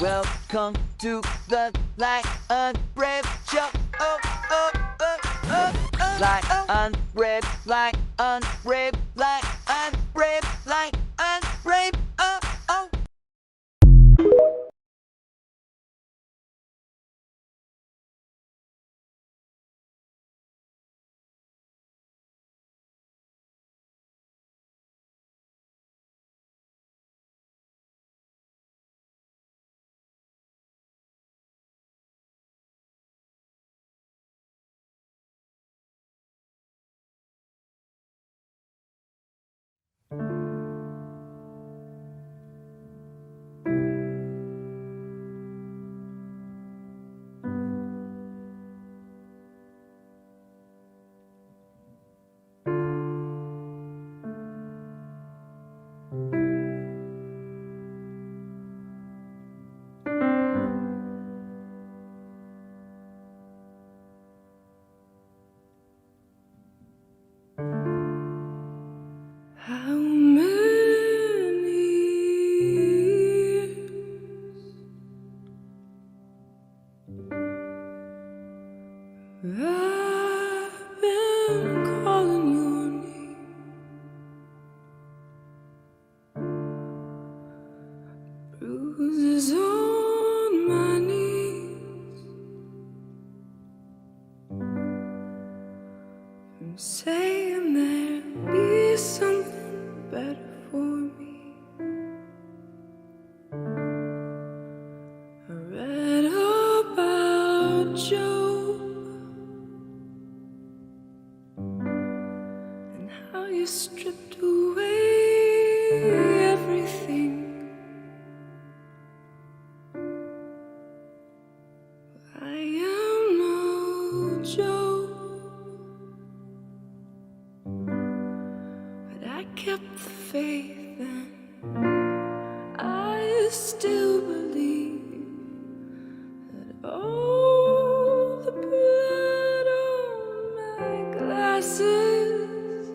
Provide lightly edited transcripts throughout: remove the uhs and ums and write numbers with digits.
Welcome to the Lyon Brave Show. Oh, oh, oh, oh, oh. Lyon Brave, Lyon Brave, Lyon Brave, Lyon Brave. Oh, oh. How many years I've been calling your name, bruises on my knees, I'm saying there'll be something better for me. I read about Job and how you stripped away everything. I am no Job, but I kept the faith and I still believe that all the blood on my glasses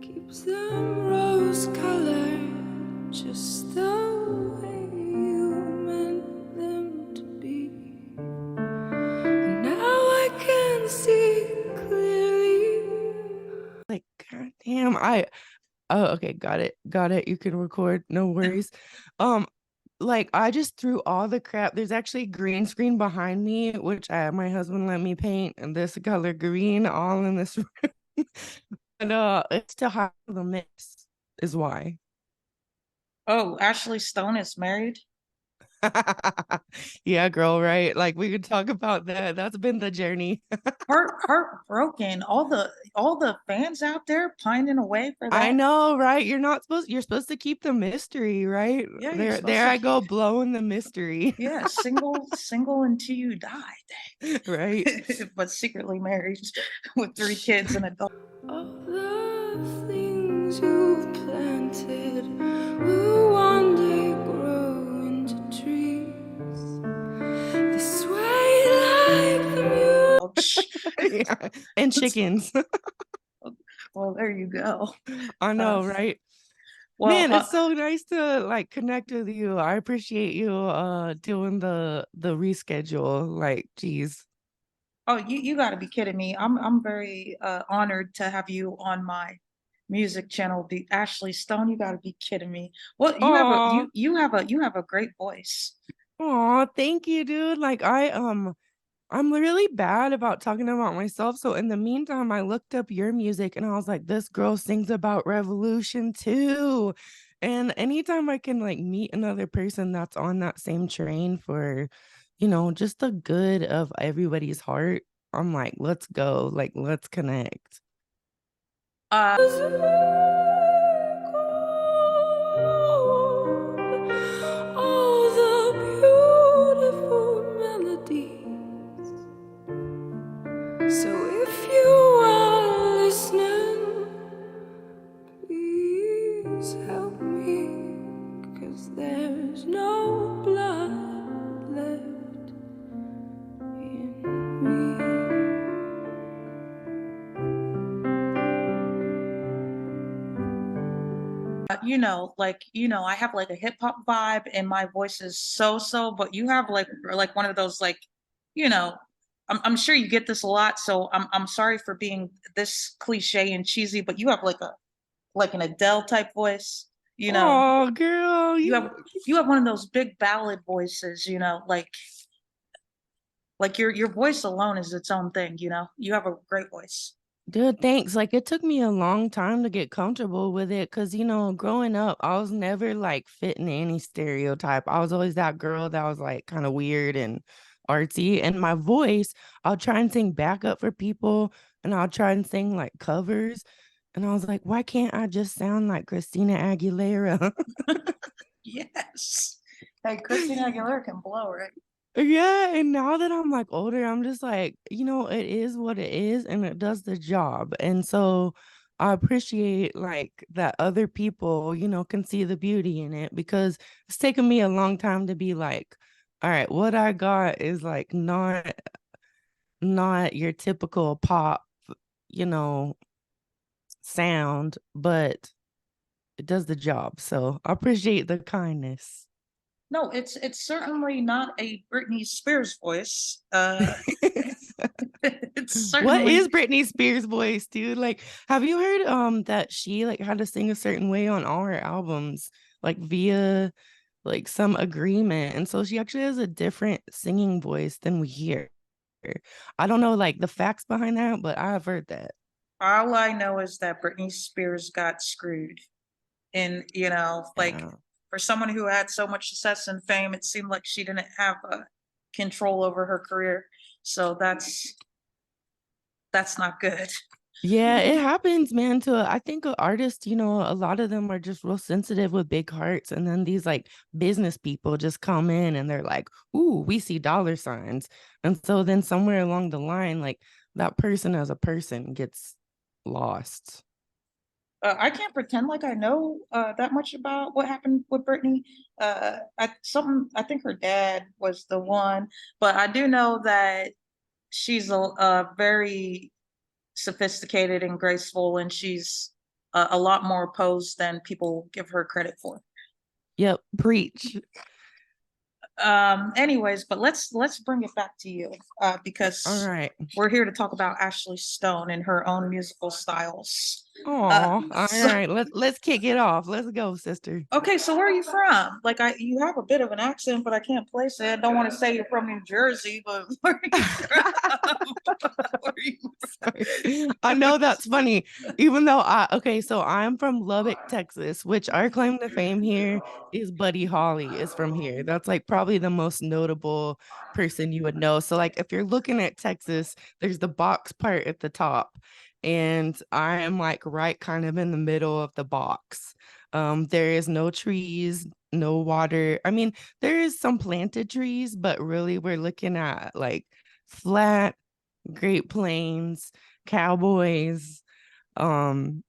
keeps them rose-colored, just the way you meant them to be. And now I can see clearly. Like, God damn, okay, got it. You can record, no worries. Like, I just threw all the crap. There's actually green screen behind me, which my husband let me paint, and this color green all in this room. And it's to hide the mix is why. Oh, Ashleigh Stone is married? Yeah, girl, right? Like, we could talk about that. That's been the journey. Heartbroken. All the fans out there pining away for that. I know, right? You're supposed to keep the mystery, right? Yeah, you're supposed There to I go blowing the mystery. Yeah, single until you die. Right. But secretly married with 3 kids and a dog. All the things you've planted will one day grow into trees. They sway like the music. Yeah. And chickens. Well, there you go. I know, right? Well, Man, it's so nice to like connect with you. I appreciate you doing the reschedule. Like, geez. oh, you got to be kidding me. I'm very honored to have you on my music channel, the Ashleigh Stone. You got to be kidding me. Well, Aw. you have a great voice. Aw, thank you, dude. Like, I'm really bad about talking about myself. So in the meantime, I looked up your music and I was like, this girl sings about revolution too. And anytime I can like meet another person that's on that same train for, just the good of everybody's heart, I'm like, let's go. Like, let's connect. All the beautiful melodies. So if you are listening, please help me, 'cause there's no blood left in me. I have like a hip hop vibe and my voice is so, but you have like one of those like, you know, I'm sure you get this a lot, so I'm sorry for being this cliche and cheesy, but you have like an Adele type voice, you know. Oh, girl, You you have you have one of those big ballad voices, like your voice alone is its own thing, you know. You have a great voice. dude, thanks. Like it took me a long time to get comfortable with it because growing up, I was never like fitting any stereotype. I was always that girl that was like kind of weird and artsy. And my voice, I'll try and sing backup for people and I'll try and sing like covers. And I was like, why can't I just sound like Christina Aguilera? Yes. Hey, Christina Aguilera can blow, right? Yeah, and now that I'm like older, I'm just like, it is what it is and it does the job. And so I appreciate like that other people, can see the beauty in it because it's taken me a long time to be like, all right, what I got is like not your typical pop, you know, sound, but it does the job. So I appreciate the kindness. No, it's certainly not a Britney Spears voice. It's What certainly is Britney Spears' voice, dude? Like, have you heard that she like had to sing a certain way on all her albums, like via like some agreement, and so she actually has a different singing voice than we hear. I don't know like the facts behind that, but I have heard that. all I know is that Britney Spears got screwed. And, like Yeah. for someone who had so much success and fame, it seemed like she didn't have control over her career. So that's not good. Yeah, it happens, man. I think artists, a lot of them are just real sensitive with big hearts. And then these like business people just come in and they're like, ooh, we see dollar signs. And so then somewhere along the line, like that person as a person gets lost. I can't pretend like I know that much about what happened with Britney. I think her dad was the one, but I do know that she's a very sophisticated and graceful, and she's a lot more posed than people give her credit for. Yep, preach. Anyways, but let's bring it back to you All because right. we're here to talk about Ashleigh Stone and her own musical styles. Oh, all So, right. Let's kick it off. Let's go, sister. okay, so where are you from? Like you have a bit of an accent, but I can't place it. I don't want to say you're from New Jersey, but where are you from? Where are you Sorry. I know that's funny. Even though okay, so I'm from Lubbock, Texas, which our claim to fame here is Buddy Holly is from here. That's like probably the most notable person you would know. So like if you're looking at Texas, there's the box part at the top. And I am like right kind of in the middle of the box. There is no trees, no water. I mean, there is some planted trees, but really we're looking at like flat Great Plains, cowboys, um,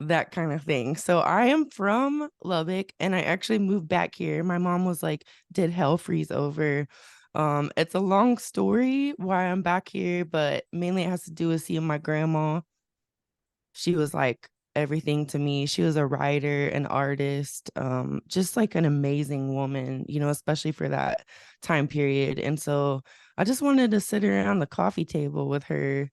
that kind of thing. So I am from Lubbock and I actually moved back here. My mom was like, did hell freeze over? It's a long story why I'm back here, but mainly it has to do with seeing my grandma. She was like everything to me. She was a writer, an artist, just like an amazing woman, especially for that time period. And so I just wanted to sit around the coffee table with her,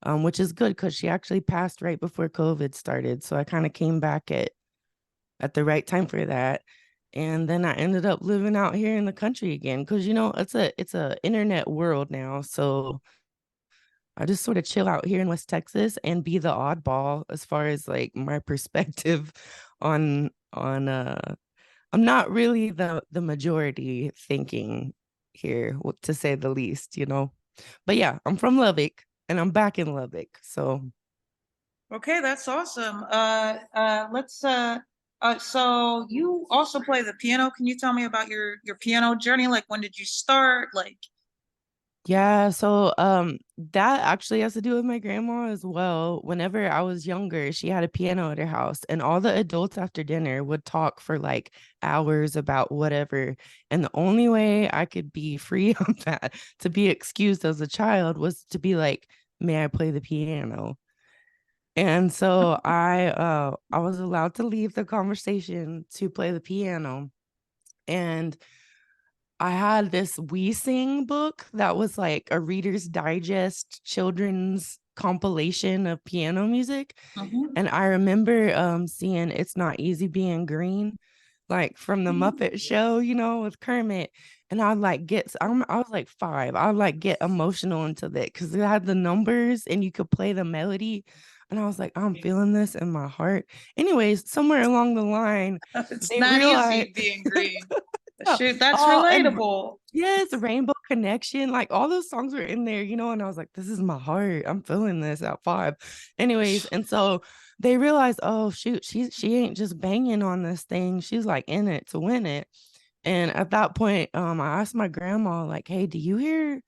which is good because she actually passed right before COVID started. So I kind of came back at the right time for that. And then I ended up living out here in the country again because it's a internet world now. So I just sort of chill out here in West Texas and be the oddball as far as like my perspective on I'm not really the majority thinking here, to say the least. But yeah, I'm from Lubbock and I'm back in Lubbock. So Okay, that's awesome. So you also play the piano. Can you tell me about your piano journey? Like, when did you start? Like, yeah, so that actually has to do with my grandma as well. Whenever I was younger, she had a piano at her house and all the adults after dinner would talk for like hours about whatever. And the only way I could be free of that to be excused as a child was to be like, "May I play the piano?" And so I was allowed to leave the conversation to play the piano. And I had this We Sing book that was like a Reader's Digest children's compilation of piano music. Mhm. And I remember seeing It's Not Easy Being Green, like from the Muppet Show, you know, with Kermit. And I'd like I was like 5. I'd like get emotional into that because it had the numbers and you could play the melody. And I was like, I'm feeling this in my heart. Anyways, somewhere along the line, It's they not realized easy being green. Shoot, that's and relatable. yes, Rainbow Connection, like all those songs were in there, you know, and I was like, this is my heart. I'm feeling this at 5. Anyways, and so they realized, oh shoot, she ain't just banging on this thing. She's like in it to win it. And at that point, I asked my grandma, like, hey, do you hear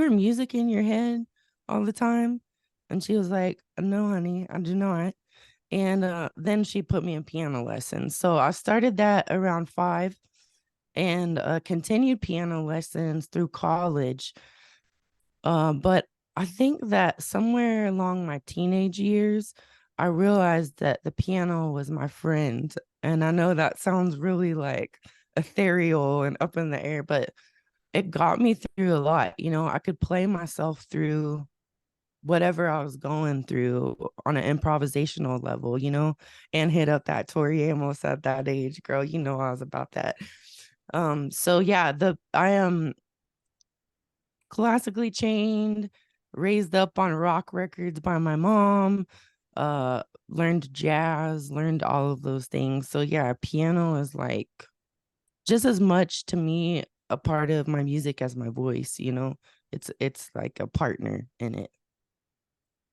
music in your head all the time? And she was like, no, honey, I do not. And then she put me in piano lessons. So I started that around 5 and continued piano lessons through college. But I think that somewhere along my teenage years, I realized that the piano was my friend. And I know that sounds really like ethereal and up in the air, but it got me through a lot. You know, I could play myself through whatever I was going through on an improvisational level, you know, and hit up that Tori Amos at that age, girl. You know, I was about that. So yeah, I am classically trained, raised up on rock records by my mom, learned jazz, learned all of those things. So yeah, piano is like just as much to me a part of my music as my voice, you know. It's like a partner in it.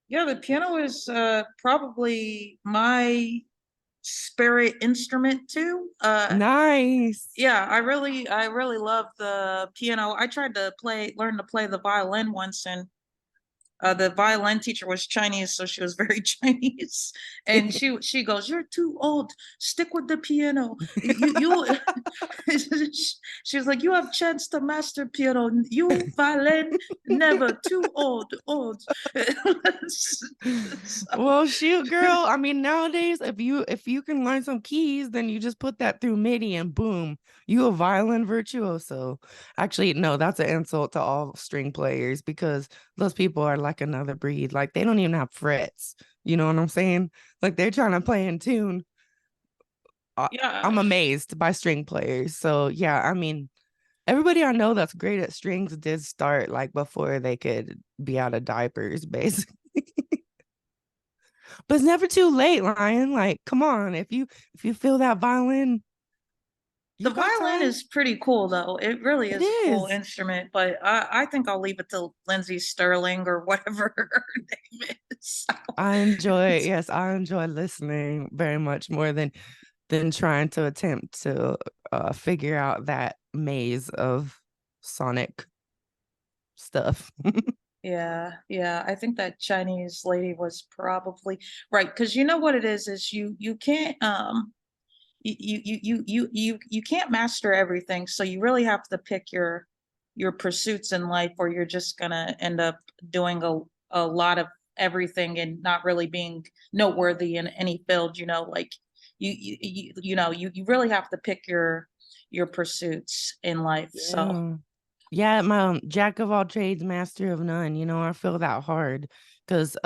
Yeah, the piano is probably my spirit instrument too. Nice. Yeah, I really love the piano. I tried to learn to play the violin once, and the violin teacher was Chinese, so she was very Chinese. And she goes, "You're too old. Stick with the piano. You." She was like, "You have chance to master piano. You violin, never. Too old, old." So, Well, shoot, girl. I mean, nowadays, if you can learn some keys, then you just put that through MIDI and boom, you a violin virtuoso. Actually, no, that's an insult to all string players because those people are like another breed. Like they don't even have frets. You know what I'm saying? Like they're trying to play in tune. I'm yeah, amazed by string players. So yeah, I mean, everybody I know that's great at strings did start like before they could be out of diapers, basically. But it's never too late, Lion. Like, come on, if you feel that violin, the you got violin time. is pretty cool though. It really It is a cool is. instrument, but I think I'll leave it to Lindsay Sterling or whatever her name is. Yes, I enjoy listening very much more than trying to attempt to figure out that maze of sonic stuff. Yeah, yeah. I think that Chinese lady was probably right because you know what it is you can't you can't master everything, so you really have to pick your pursuits in life, or you're just gonna end up doing a lot of everything and not really being noteworthy in any field. Like you really have to pick your pursuits in life. So Yeah. Yeah, my jack of all trades, master of none. You know, I feel that hard because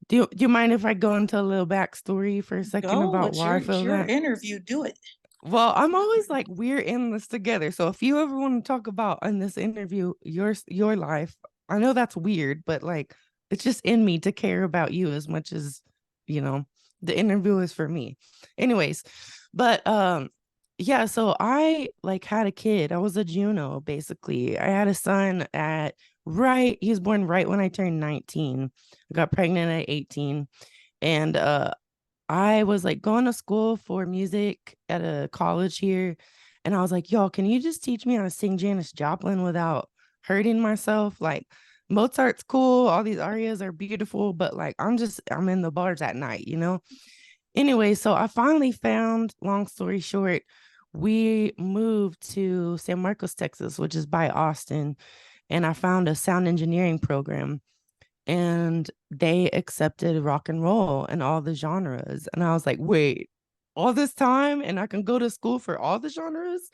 do you mind if I go into a little backstory for a second go, about why I it's feel your that? interview. Do it. Well, I'm always like, we're in this together. So if you ever want to talk about in this interview your life, I know that's weird, but like it's just in me to care about you as much as, you know, the interview is for me. Anyways, but yeah, so I like had a kid. I was a Juno basically. I had a son he was born right when I turned 19. I got pregnant at 18 and I was like going to school for music at a college here. And I was like, y'all, can you just teach me how to sing Janis Joplin without hurting myself? Like, Mozart's cool. All these arias are beautiful, but like, I'm in the bars at night, you know? Anyway, so I finally found, long story short, we moved to San Marcos, Texas, which is by Austin. And I found a sound engineering program and they accepted rock and roll and all the genres. And I was like, wait, all this time and I can go to school for all the genres?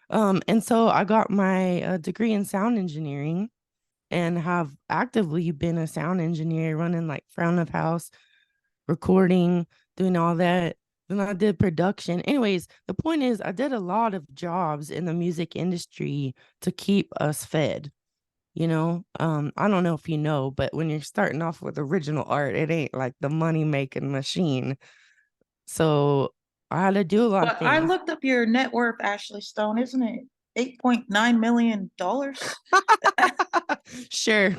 And so I got my degree in sound engineering and have actively been a sound engineer running like front of house, recording, doing all that. Then I did production. Anyways, the point is I did a lot of jobs in the music industry to keep us fed. I don't know if you know, but when you're starting off with original art, it ain't like the money making machine. So I had to do a lot of But I things. looked up your net worth, Ashleigh Stone, isn't it $8.9 million? Sure.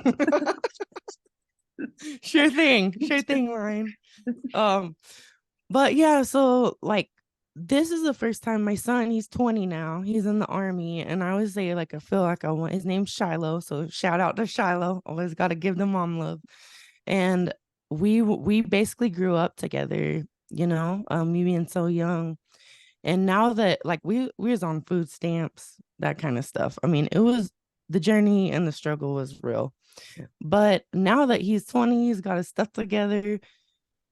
Sure thing, Ryan. But yeah, so like this is the first time my son, he's 20 now, he's in the army, and I always say like I feel like I want, his name's Shiloh, so shout out to Shiloh, always got to give the mom love. And we basically grew up together, me being so young. And now that like we was on food stamps, that kind of stuff, I mean, it was, the journey and the struggle was real. But now that he's 20, he's got his stuff together,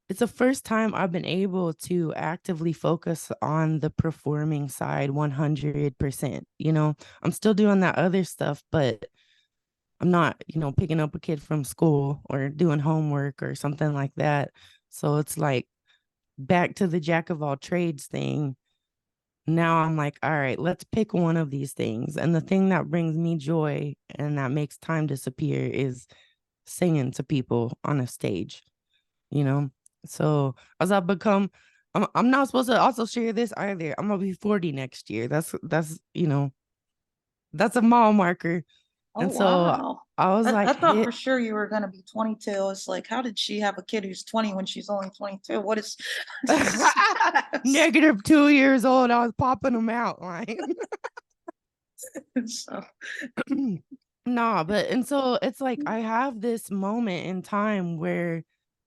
it's the first time I've been able to actively focus on the performing side 100%. I'm still doing that other stuff, but I'm not, picking up a kid from school or doing homework or something like that. So it's like back to the jack of all trades thing. Now I'm like, all right, let's pick one of these things. And the thing that brings me joy and that makes time disappear is singing to people on a stage, you know? So as I become, I'm not supposed to also share this either. I'm gonna be 40 next year. That's that's a mile marker. Oh, And so wow. I was I like, thought for sure you were going to be 22. It's like, how did she have a kid who's 20 when she's only 22? What is negative 2 years old? I was popping them out like so? nah, but and so it's like I have this moment in time where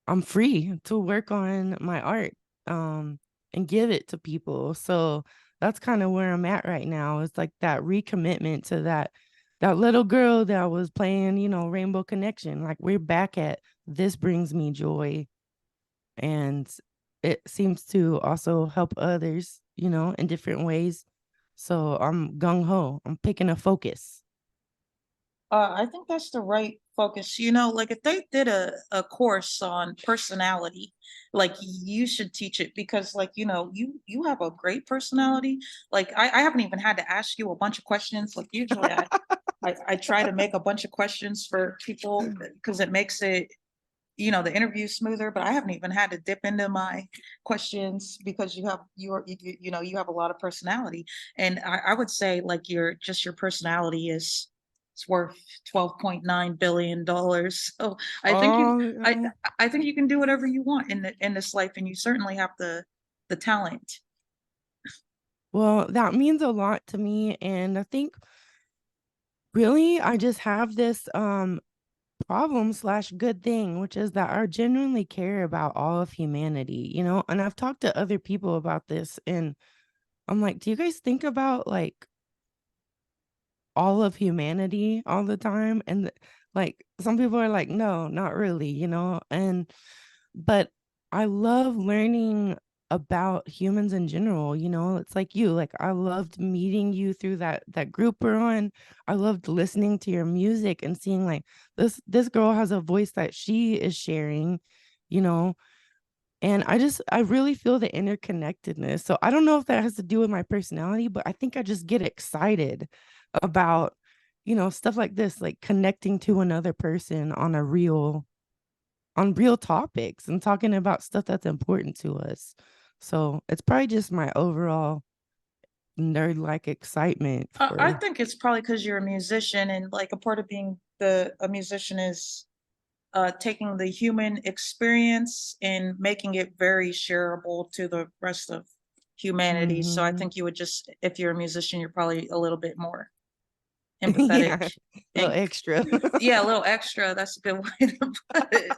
I'm free to work on my art and give it to people. So that's kind of where I'm at right now. It's like that recommitment to that little girl that was playing, Rainbow Connection. Like we're back at this brings me joy. And it seems to also help others, in different ways. So I'm gung ho. I'm picking a focus. I think that's the right focus. Like if they did a course on personality, like you should teach it because like, you have a great personality. Like I haven't even had to ask you a bunch of questions. Like usually I try to make a bunch of questions for people because it makes it, the interview smoother, but I haven't even had to dip into my questions because you have a lot of personality. And I would say like your personality is it's worth $12.9 billion. So I think you can do whatever you want in this life, and you certainly have the talent. Well, that means a lot to me. And I think really I just have this problem / good thing, which is that I genuinely care about all of humanity, and I've talked to other people about this, and I'm like, do you guys think about like all of humanity all the time? And like some people are like, no, not really, and but I love learning about humans in general. It's like you, like I loved meeting you through that group we're on. I loved listening to your music and seeing like this girl has a voice that she is sharing, you know and I really feel the interconnectedness. So I don't know if that has to do with my personality, but I think I just get excited about stuff like this, like connecting to another person on real topics and talking about stuff that's important to us. So it's probably just my overall nerd like excitement I for think it's probably because you're a musician, and like a part of being a musician is taking the human experience and making it very shareable to the rest of humanity. So I think you would just, if you're a musician, you're probably a little bit more empathetic. Yeah, a little extra. Yeah, a little extra. That's a good way to put it.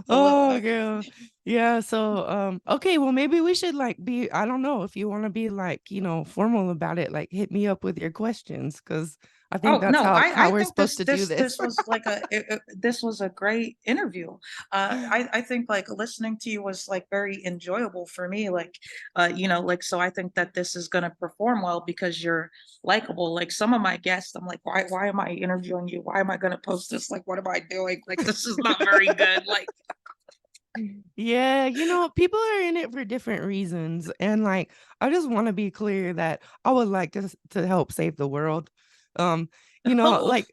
Oh, girl. Yeah, so okay, well maybe we should like be, I don't know if you want to be like, formal about it, like hit me up with your questions because I think Oh that's no, how I we're think supposed this to do this this. this was like this was a great interview. I think like listening to you was like very enjoyable for me. Like, like so I think that this is gonna perform well because you're likable. Like some of my guests, I'm like, why am I interviewing you? Why am I gonna post this? Like, what am I doing? Like, this is not very good. Like, Yeah, people are in it for different reasons. And like, I just want to be clear that I would like to help save the world. Um, oh, like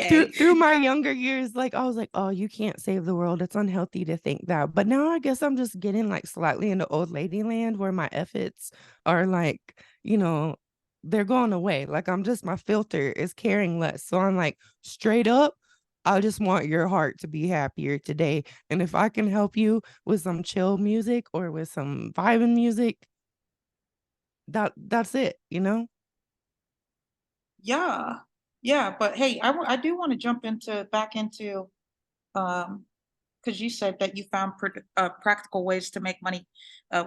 through okay. through my younger years, like I was like, oh, you can't save the world. It's unhealthy to think that. But now I guess I'm just getting like slightly into old lady land where my efforts are like, you know, they're going away. Like I'm just my filter is caring less. So I'm like straight up. I just want your heart to be happier today. And if I can help you with some chill music or with some vibing music, that's it. Yeah, yeah. But hey, I do want to jump back into um because you said that you found practical ways to make money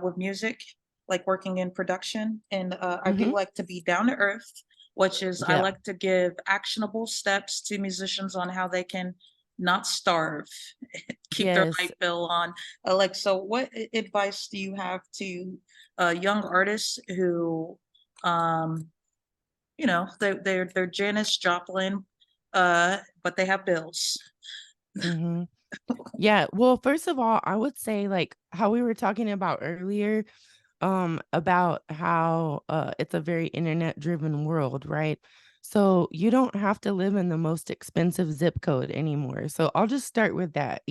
with music, like working in production. And I do Mm-hmm. like to be down to earth, which is I Yeah. like to give actionable steps to musicians on how they can not starve, keep their Yes. light bill on. So what advice do you have to young artists who, um, they're Janis Joplin, but they have bills? Mm-hmm. Yeah. Well, first of all, I would say like how we were talking about earlier, about how it's a very internet driven world, right? So you don't have to live in the most expensive zip code anymore. So I'll just start with that.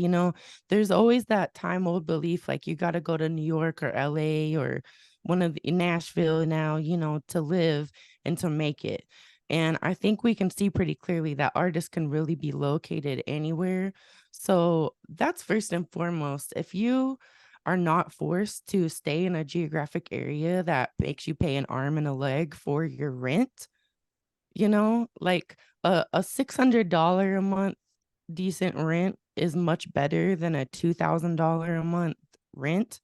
There's always that time old belief like you got to go to New York or LA or one of the Nashville now, to live and to make it. And I think we can see pretty clearly that artists can really be located anywhere. So that's first and foremost. If you are not forced to stay in a geographic area that makes you pay an arm and a leg for your rent, like a $600 a month decent rent is much better than a $2,000 a month rent.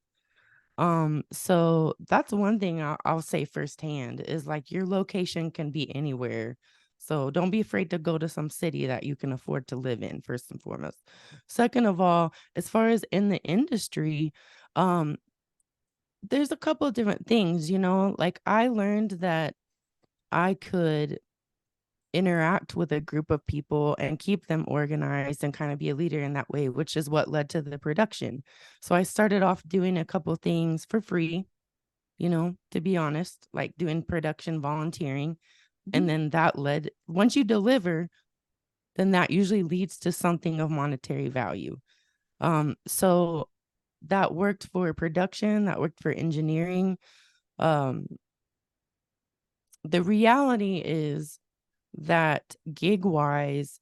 So that's one thing I'll say firsthand is like your location can be anywhere. So don't be afraid to go to some city that you can afford to live in, first and foremost. Second of all, as far as in the industry, um, there's a couple of different things, like I learned that I could interact with a group of people and keep them organized and kind of be a leader in that way, which is what led to the production. So I started off doing a couple things for free, to be honest, like doing production volunteering. And Mhm. then that led, once you deliver, then that usually leads to something of monetary value. So that worked for production, that worked for engineering. Um, the reality is that gig wise,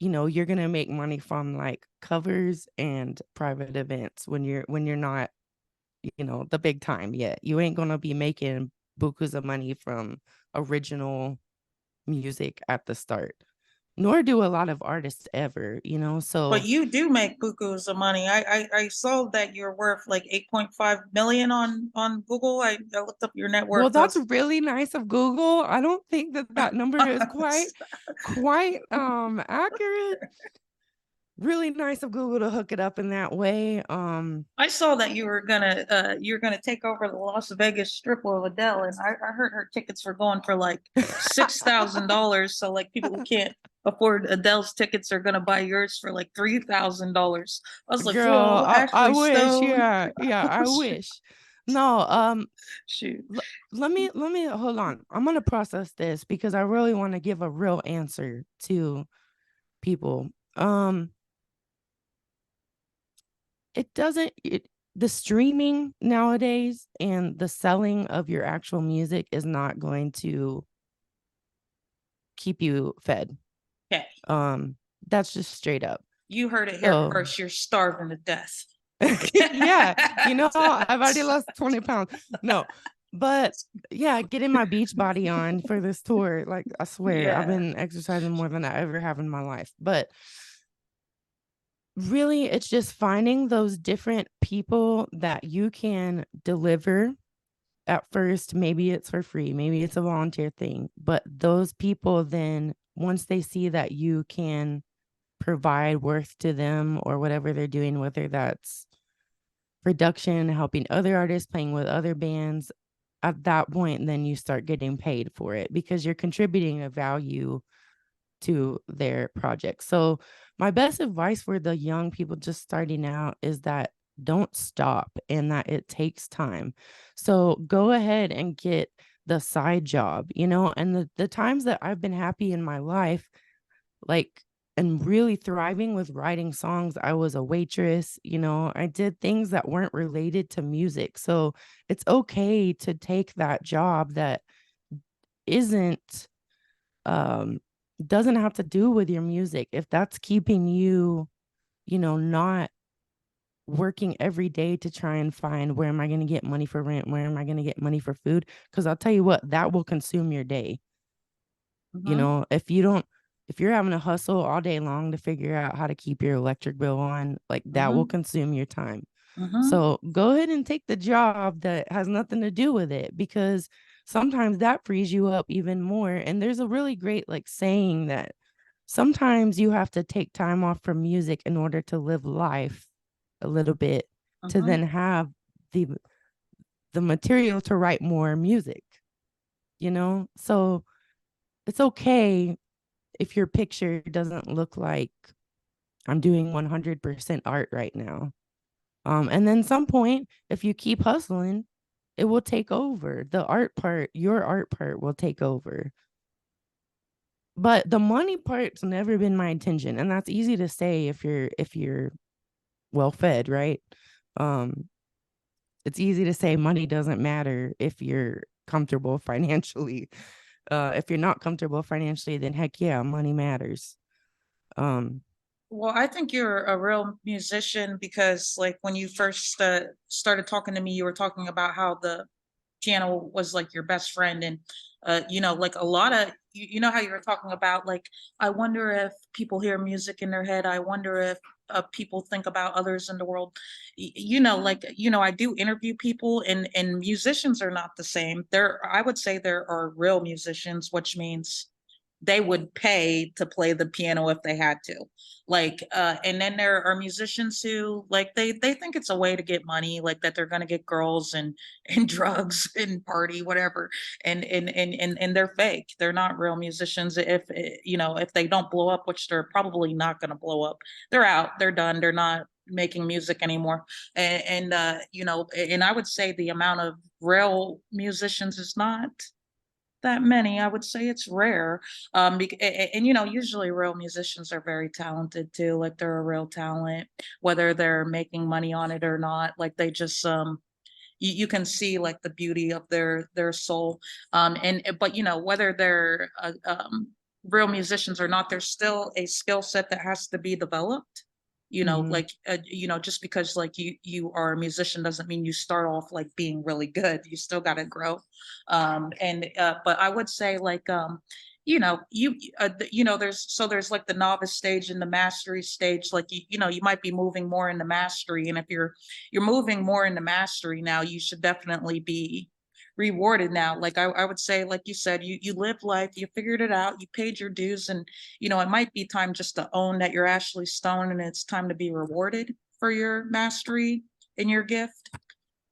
you're going to make money from like covers and private events when you're not, the big time yet. You ain't going to be making bukus of money from original music at the start. Nor do a lot of artists ever, But so you do make bukus of money. I saw that you're worth like 8.5 million on Google. I looked up your net well, worth. that's really nice of Google. I don't think that number is quite accurate. Really nice of Google to hook it up in that way. I saw that you're gonna take over the Las Vegas strip with Adele, and I heard her tickets were going for like $6,000. So like people who can't afford Adele's tickets are gonna buy yours for like $3,000. I was like, Girl, whoa, I Ashleigh wish. Stone. Yeah, yeah, I wish. No, Shoot. let me hold on. I'm gonna process this because I really want to give a real answer to people. It doesn't it the streaming nowadays and the selling of your actual music is not going to keep you fed. Okay. Um, that's just straight up. You heard it here So first. You're starving to death. yeah, I've already lost 20 pounds. No, but yeah, getting my beach body on for this tour. Like, I swear, I've Yeah. been exercising more than I ever have in my life. But really, it's just finding those different people that you can deliver. At first, maybe it's for free, maybe it's a volunteer thing, but those people then, once they see that you can provide worth to them or whatever they're doing, whether that's production, helping other artists, playing with other bands, at that point, then you start getting paid for it because you're contributing a value to their project. So my best advice for the young people just starting out is that don't stop and that it takes time. So go ahead and get the side job, and the times that I've been happy in my life, like, and really thriving with writing songs, I was a waitress, I did things that weren't related to music. So it's okay to take that job that isn't doesn't have to do with your music. If that's keeping you, not working every day to try and find where am I going to get money for rent? Where am I going to get money for food? Because I'll tell you what, that will consume your day. Mm-hmm. If you're having to hustle all day long to figure out how to keep your electric bill on, like that will Mm-hmm. consume your time. Mm-hmm. So go ahead and take the job that has nothing to do with it, because sometimes that frees you up even more. And there's a really great like saying that sometimes you have to take time off from music in order to live life a little bit, to Mm-hmm. then have the material to write more music, So it's okay if your picture doesn't look like I'm doing 100% art right now. And then some point, if you keep hustling, it will take over. The art part, your art part will take over. But the money part's never been my intention. And that's easy to say if you're well fed, right? Um, it's easy to say money doesn't matter if you're comfortable financially. If you're not comfortable financially, then heck yeah, money matters. Um, Well, I think you're a real musician because, like, when you first started talking to me, you were talking about how the piano was like your best friend, and like a lot of you know how you were talking about, like, I wonder if people hear music in their head. I wonder if people think about others in the world. Like, I do interview people, and musicians are not the same. I would say there are real musicians, which means they would pay to play the piano if they had to, like, and then there are musicians who, like, they think it's a way to get money, like that they're going to get girls and and drugs and party whatever, and they're fake. They're not real musicians. If if they don't blow up, which they're probably not going to blow up, they're out, they're done, they're not making music anymore. And I would say the amount of real musicians is not that many. I would say it's rare. And usually real musicians are very talented too. Like, they're a real talent, whether they're making money on it or not. Like, they just you can see like the beauty of their soul. But whether they're real musicians or not, there's still a skill set that has to be developed. mhm. Like, just because like you are a musician doesn't mean you start off like being really good. You still got to grow. And But I would say, like, there's like the novice stage and the mastery stage. Like, you might be moving more into mastery, and if you're moving more into mastery now, you should definitely be rewarded now. Like, I would say, like you said, you lived life, you figured it out, you paid your dues, and it might be time just to own that you're Ashleigh Stone, and it's time to be rewarded for your mastery and your gift.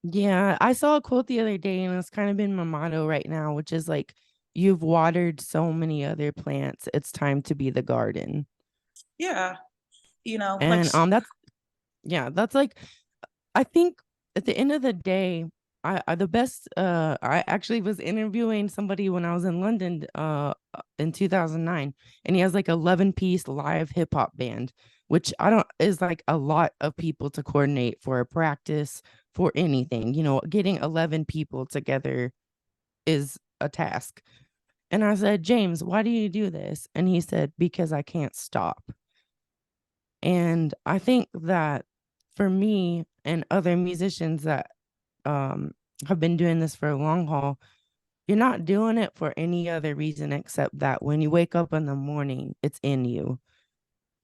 Yeah, I saw a quote the other day, and it's kind of been my motto right now, which is like, you've watered so many other plants. It's time to be the garden. Yeah, like, And that's yeah, that's like, I think at the end of the day, I the best I actually was interviewing somebody when I was in London in 2009, and he has like 11-piece live hip hop band, which I don't is like a lot of people to coordinate for a practice, for anything. Getting 11 people together is a task. And I said, "James, why do you do this?" And he said, "Because I can't stop." And I think that for me and other musicians that um, have been doing this for a long haul, you're not doing it for any other reason except that when you wake up in the morning, it's in you.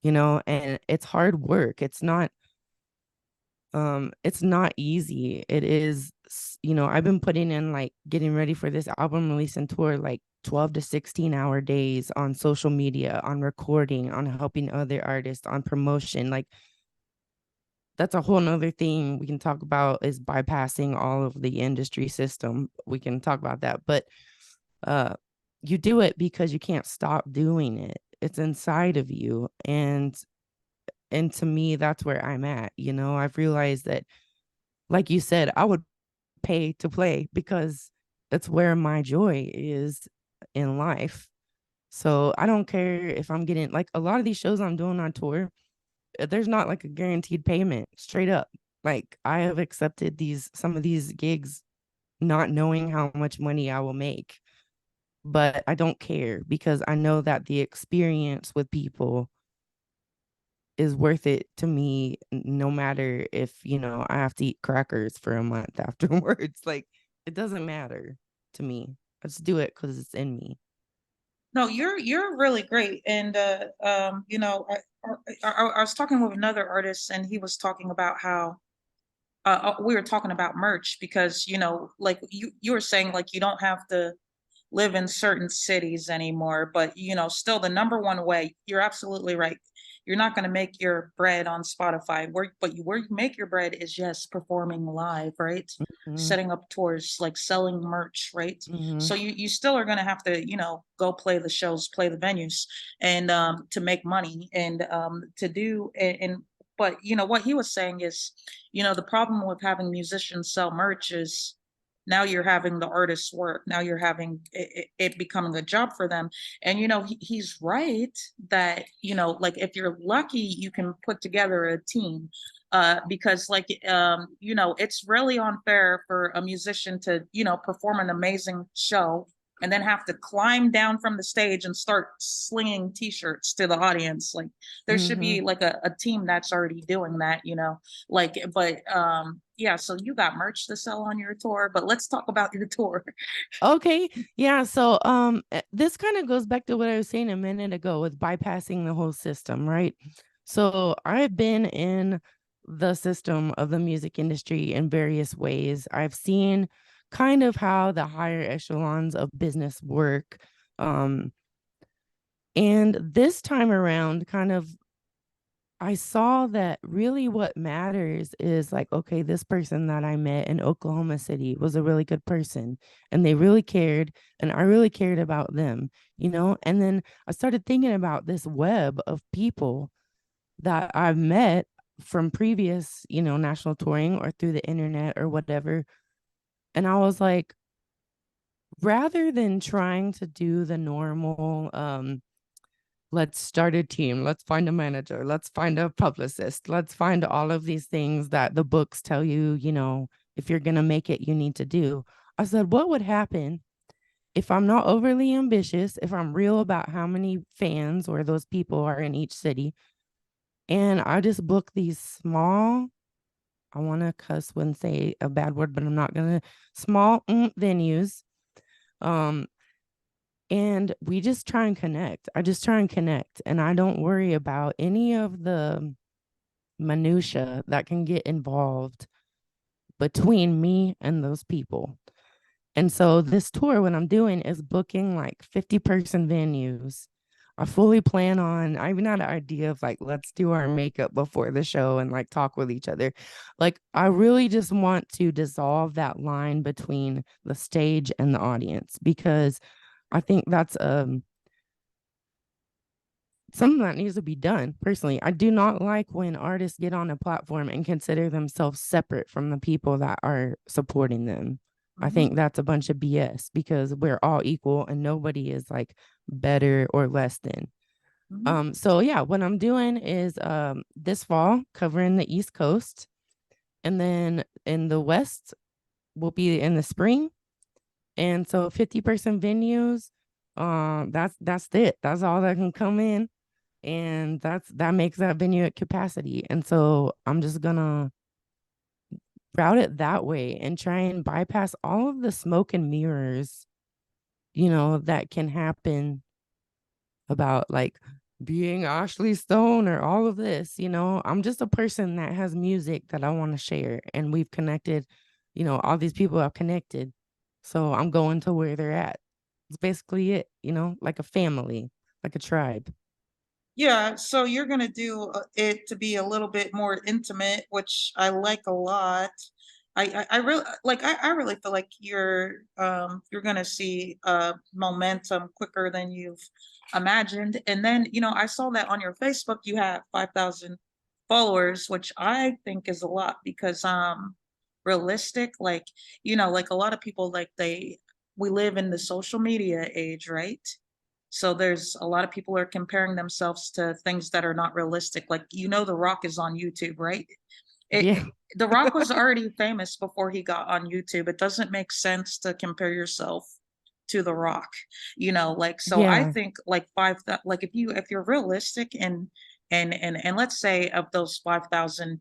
and it's hard work. It's not easy. It is, I've been putting in like getting ready for this album release and tour like 12 to 16-hour days on social media, on recording, on helping other artists, on promotion. Like that's a whole nother thing we can talk about, is bypassing all of the industry system. We can talk about that. But you do it because you can't stop doing it. It's inside of you. And to me, that's where I'm at. I've realized that, like you said, I would pay to play because that's where my joy is in life. So I don't care if I'm getting, like, a lot of these shows I'm doing on tour, there's not like a guaranteed payment, straight up. Like, I have accepted some of these gigs not knowing how much money I will make, but I don't care because I know that the experience with people is worth it to me, no matter if, I have to eat crackers for a month afterwards. Like, it doesn't matter to me. I just do it because it's in me. No, you're really great. And I was talking with another artist, and he was talking about how we were talking about merch, because like you were saying, like, you don't have to live in certain cities anymore, but still the number one way, you're absolutely right. You're not going to make your bread on Spotify. Where you make your bread is, yes, performing live, right? Mm-hmm. Setting up tours, like selling merch, right? Mm-hmm. So you still are going to have to, go play the shows, play the venues, and to make money, and to do and but what he was saying is, the problem with having musicians sell merch is, now you're having the artists work, now you're having it becoming a job for them. And he's right that, like, if you're lucky, you can put together a team, because, like, it's really unfair for a musician to perform an amazing show and then have to climb down from the stage and start slinging t-shirts to the audience. Like, there should Mm-hmm. be like a team that's already doing that, like. But yeah, so you got merch to sell on your tour, but let's talk about your tour. Okay. Yeah. So this kind of goes back to what I was saying a minute ago with bypassing the whole system, right? So I've been in the system of the music industry in various ways. I've seen kind of how the higher echelons of business work. And this time around, kind of, I saw that really what matters is like, okay, this person that I met in Oklahoma City was a really good person and they really cared and I really cared about them, And then I started thinking about this web of people that I've met from previous, national touring or through the internet or whatever. And I was like, rather than trying to do the normal, let's start a team, let's find a manager, let's find a publicist, let's find all of these things that the books tell you, if you're going to make it, you need to do. I said, what would happen if I'm not overly ambitious, if I'm real about how many fans or those people are in each city, and I just book these small, I want to cuss when say a bad word, but I'm not going to, small venues. And we just try and connect. I just try and connect. And I don't worry about any of the minutia that can get involved between me and those people. And so this tour, what I'm doing is booking like 50-person venues. I fully plan on, I even had an idea of like, let's do our makeup before the show and like talk with each other. Like, I really just want to dissolve that line between the stage and the audience, because I think that's something that needs to be done. Personally, I do not like when artists get on a platform and consider themselves separate from the people that are supporting them. I Mhm, think that's a bunch of BS, because we're all equal and nobody is like better or less than. mhm. So yeah, what I'm doing is this fall covering the East Coast, and then in the West will be in the spring. And so 50-person venues, that's it. That's all that can come in. And that makes that venue at capacity. And so I'm just gonna route it that way and try and bypass all of the smoke and mirrors, that can happen about like being Ashleigh Stone or all of this, I'm just a person that has music that I want to share. And we've connected, all these people have connected. So I'm going to where they're at. It's basically it, like a family, like a tribe. Yeah, so you're gonna do it to be a little bit more intimate, which I like a lot. I really like I really feel like you're gonna see momentum quicker than you've imagined. And then, I saw that on your Facebook you have 5,000 followers, which I think is a lot because realistic, like, like a lot of people like we live in the social media age, right? So there's a lot of people are comparing themselves to things that are not realistic. Like, The Rock is on YouTube, right? Yeah. The Rock was already famous before he got on YouTube. It doesn't make sense to compare yourself to The Rock, like, so I Yeah. think like like if you're realistic and let's say of those 5,000,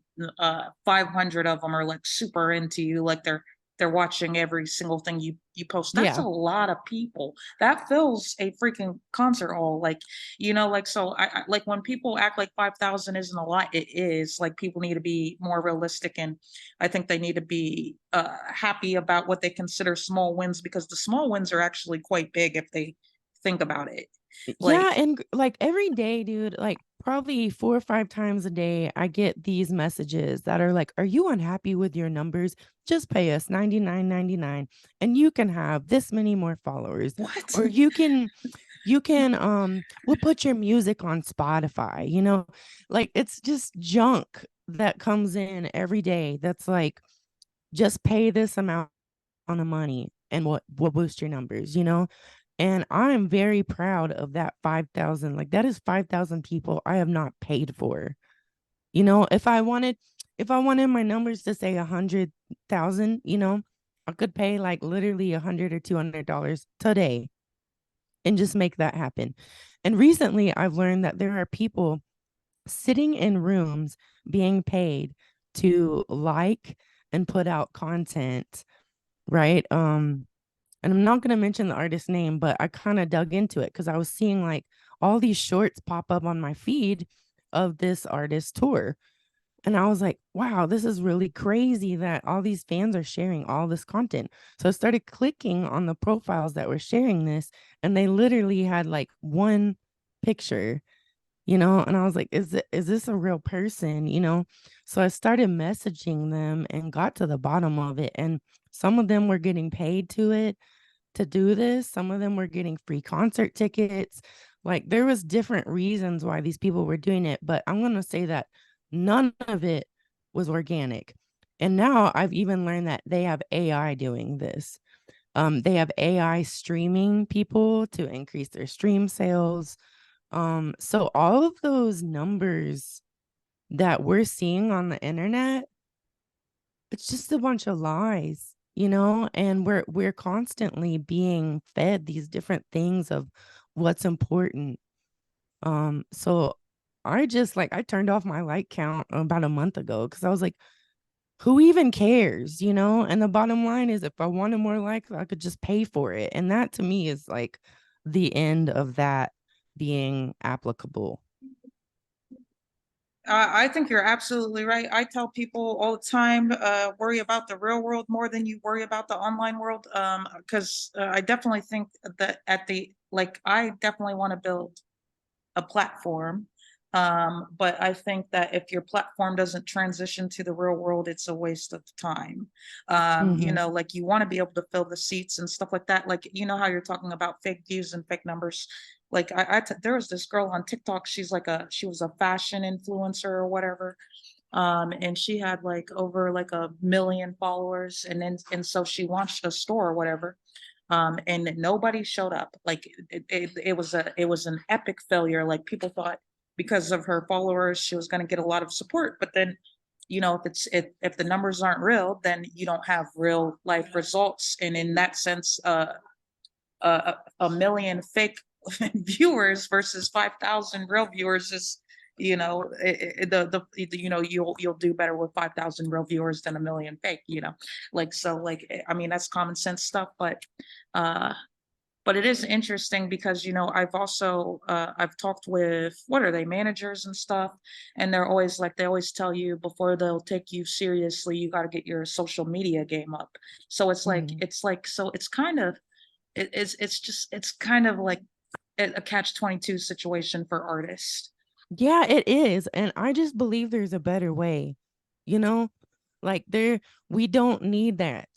500 of them are like super into you, like they're watching every single thing you post. That's a Yeah. lot of people. That fills a freaking concert hall. Like, like, so I like when people act like 5,000 isn't a lot, it is. Like, people need to be more realistic, and I think they need to be happy about what they consider small wins, because the small wins are actually quite big if they think about it. Like, Yeah, and like every day, dude, like probably 4 or 5 times a day, I get these messages that are like, "Are you unhappy with your numbers? Just pay us 99.99 and you can have this many more followers." what? Or we'll put your music on Spotify, Like it's just junk that comes in every day that's like, just pay this amount of money and what will boost your numbers, And I'm very proud of that 5,000. Like that is 5,000 people I have not paid for. If I wanted my numbers to say 100,000, I could pay like literally $100 or $200 today and just make that happen. And recently I've learned that there are people sitting in rooms being paid to like and put out content, right? And I'm not going to mention the artist's name, but I kind of dug into it because I was seeing like all these shorts pop up on my feed of this artist tour. And I was like, wow, this is really crazy that all these fans are sharing all this content. So I started clicking on the profiles that were sharing this, and they literally had like one picture, and I was like, is this a real person, So I started messaging them and got to the bottom of it. And some of them were getting paid to do this. Some of them were getting free concert tickets. Like there was different reasons why these people were doing it, but I'm going to say that none of it was organic. And now I've even learned that they have AI doing this. They have AI streaming people to increase their stream sales. So all of those numbers that we're seeing on the internet, it's just a bunch of lies, and we're constantly being fed these different things of what's important. So I turned off my like count about a month ago because I was like, who even cares, And the bottom line is, if I wanted more likes, I could just pay for it. And that to me is like the end of that being applicable. I think you're absolutely right. I tell people all the time, worry about the real world more than you worry about the online world. Because I definitely think that I definitely want to build a platform. But I think that if your platform doesn't transition to the real world, it's a waste of time. Mm-hmm. Like, you want to be able to fill the seats and stuff like that. Like, how you're talking about fake views and fake numbers. Like, there was this girl on TikTok. She was a fashion influencer or whatever. And she had like over like 1 million followers. And so she launched a store or whatever. And nobody showed up. Like, it was an epic failure. Like, people thought because of her followers she was going to get a lot of support, but then, if the numbers aren't real, then you don't have real life results. And in that sense, a million fake viewers versus 5,000 real viewers is, you'll do better with 5,000 real viewers than a million fake, like, so, like, I mean, that's common sense stuff. But But it is interesting because, I've also I've talked with, what are they, managers and stuff, and they're always like, they always tell you before they'll take you seriously, you got to get your social media game up. So Mhm. so it's kind of, it's kind of like a catch-22 situation for artists. Yeah, it is. And I just believe there's a better way, you know? Like we don't need that.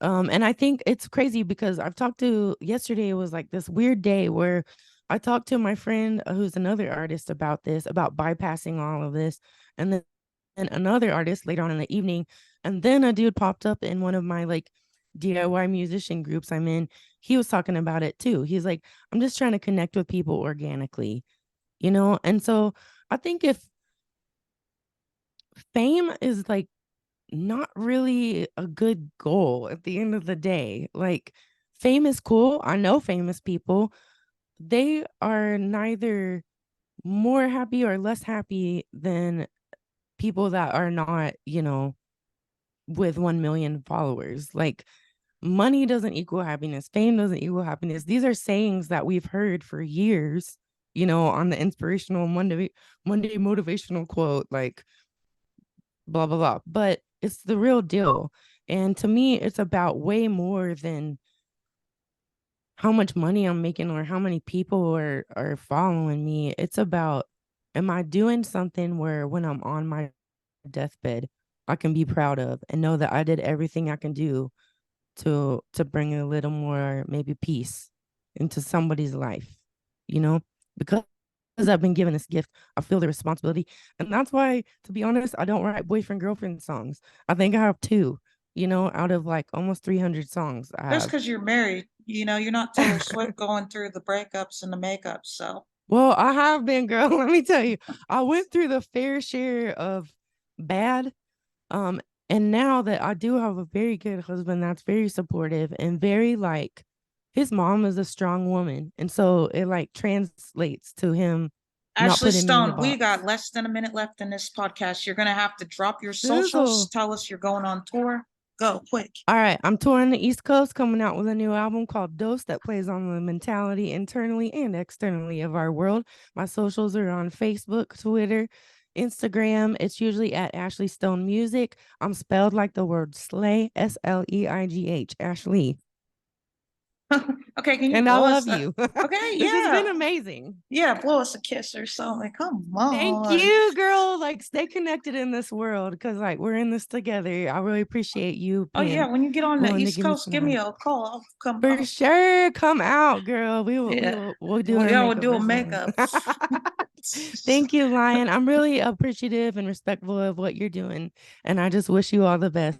And I think it's crazy because I've talked to yesterday, it was like this weird day where I talked to my friend who's another artist about this, about bypassing all of this. And then and another artist later on in the evening. And then a dude popped up in one of my like DIY musician groups I'm in. He was talking about it too. He's like, I'm just trying to connect with people organically, you know? And so I think if fame is like not really a good goal at the end of the day. Like, fame is cool. I know famous people. They are neither more happy or less happy than people that are not, with 1 million followers. Like, money doesn't equal happiness. Fame doesn't equal happiness. These are sayings that we've heard for years, on the inspirational Monday motivational quote, like, blah blah blah, but it's the real deal. And to me, it's about way more than how much money I'm making or how many people are following me. It's about, am I doing something where when I'm on my deathbed I can be proud of and know that I did everything I can do to bring a little more maybe peace into somebody's life, because I've been given this gift, I feel the responsibility. And that's why, to be honest, I don't write boyfriend girlfriend songs. I think I have two, out of like almost 300 songs I That's have. because you're married. You're not Taylor Swift going through the breakups and the makeups. So, Well, I have been, girl. Let me tell you, I went through the fair share of bad. Um, and now that I do have a very good husband that's very supportive and very like, his mom is a strong woman. And so it like translates to him not Ashleigh putting me in a Stone, we got box. less than a minute left in this podcast. You're going to have to drop your socials. Sizzle. Tell us you're going on tour. Go quick. All right, I'm touring the East Coast, coming out with a new album called Dose that plays on the mentality internally and externally of our world. My socials are on Facebook, Twitter, Instagram. It's usually at Ashleigh Stone Music. I'm spelled like the word slay, Sleigh, Ashleigh. Okay, can you And I blow love us you. Okay, This has been yeah. amazing. Yeah, blow us a kiss or something. Come Thank on. you, girl. Like, stay connected in this world because, like, we're in this together. I really appreciate you Oh yeah, being when you get on the willing to East give me Coast, some give me time. a call. I'll come For out. sure, come out, girl. Yeah. We'll do Well, our yeah, we'll makeup do a or something. makeup. Thank you, Lyon. I'm really appreciative and respectful of what you're doing, and I just wish you all the best.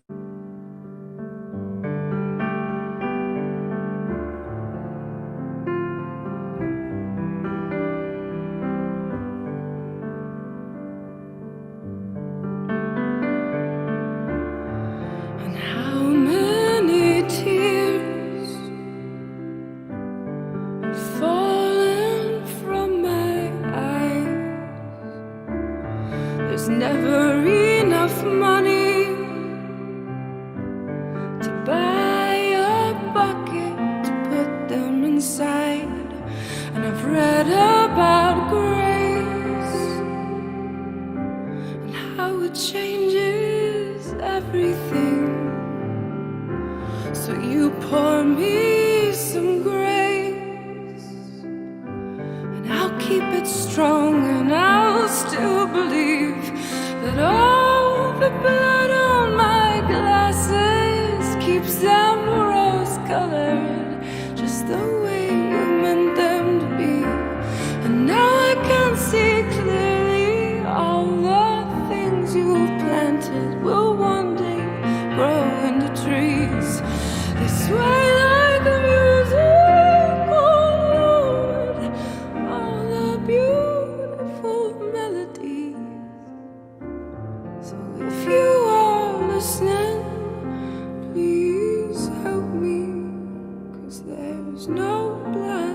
And how many tears have fallen from my eyes? There's never enough money to buy a bucket to put them inside. And I've read about grace and how it changes everything. So you pour me some grace, and I'll keep it strong, and I'll still believe that all the blood on my glasses keeps them rose-colored, just the way you meant them to be. And now I can see clearly all the things you've planted will one day grow into trees. They sway like the music, oh Lord, all the beautiful melodies. So if you are listening, please help me, 'cause there's no blind